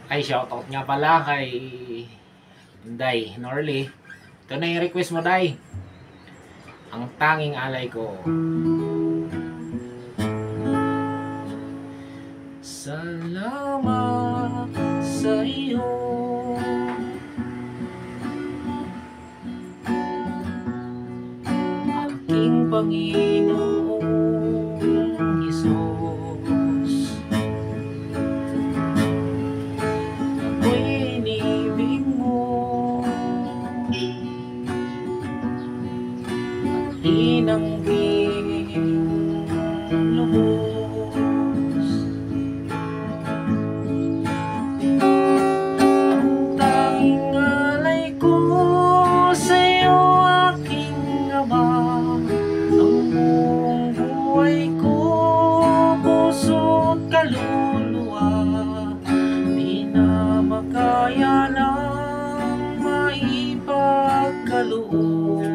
Ay, shoutout nga pala kay Day Norley. Ito na yung request mo, Day. Ang tanging alay ko. Salamat sa iyo, aking Panginoong Hesus. Ako'y inibig mo at tinangging lubos. Ang tanging alay ko sa'yo, aking Ama. Ang buong buhay ko, puso't kaluluwa, di na makaya ng maipagkaloob.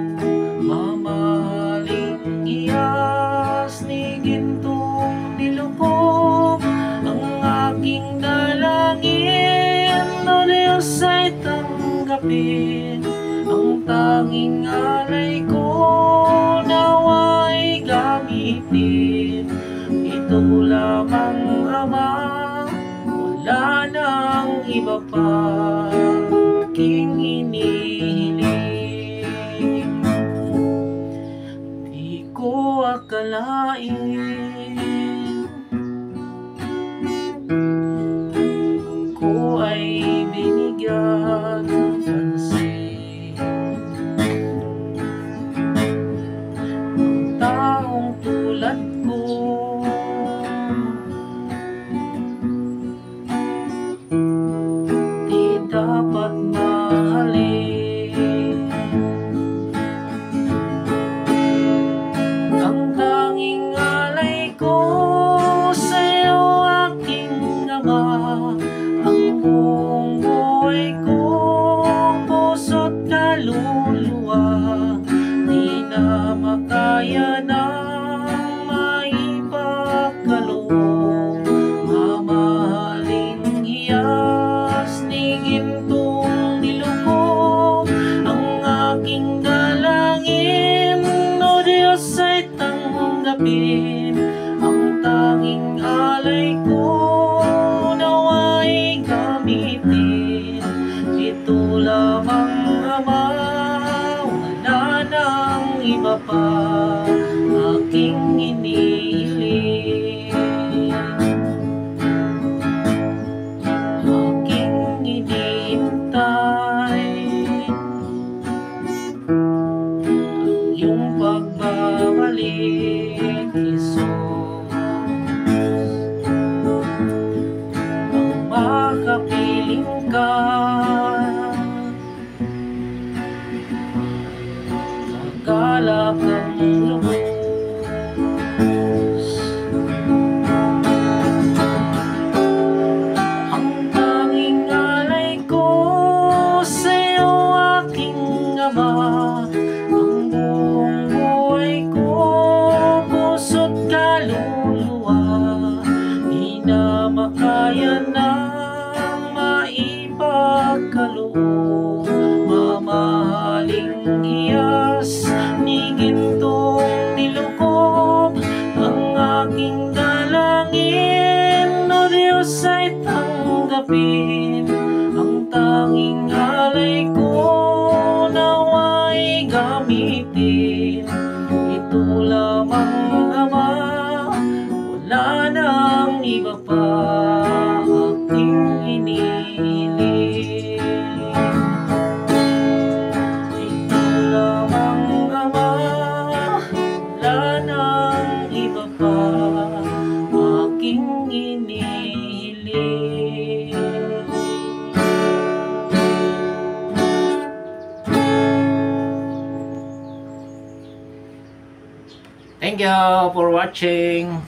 Mamahaling hiyas ni gintong nilubog, ang aking dalangin, O Diyos, ay tanggapin. Ang tanging alay ko, nawa'y gamitin. Ito lamang, Ama, wala nang iba pa aking hinihiling. Di ko akalain ako ay binigyan ng pansin. Ang taong tulad ko di dapat mahalin. Ang tanging alay ko sa'yo, aking Ama. Ang buong buhay ko, puso't kaluluwa, di na makaya ng maipagkaloob. Mamahaling hiyas ni gintong nilubog, ang aking dalangin, O Diyos, ay tanggapin. Ang tanging alay ko, nawa'y gamitin. Ito lamang, Ama, wala nang iba pa aking hinihiling. Aking hinihintay ang iyong pagbabalik, Hesus. Ang makapiling ka, nagalak ang lubos. Ang tanging alay ko sa'yo, aking Ama. Ang buong buhay ko, puso't kaluluwa, di na makaya ng maipagkaloob. Mamahaling hiyas ni gintong nilubog, ang aking dalangin, O Diyos, ay tanggapin. Ang tanging alay ko, nawa'y gamitin. Ito lamang, Ama, wala nang iba pa aking hinihiling. Ito lamang, Ama, wala nang iba pa aking hinihiling. Thank you for watching.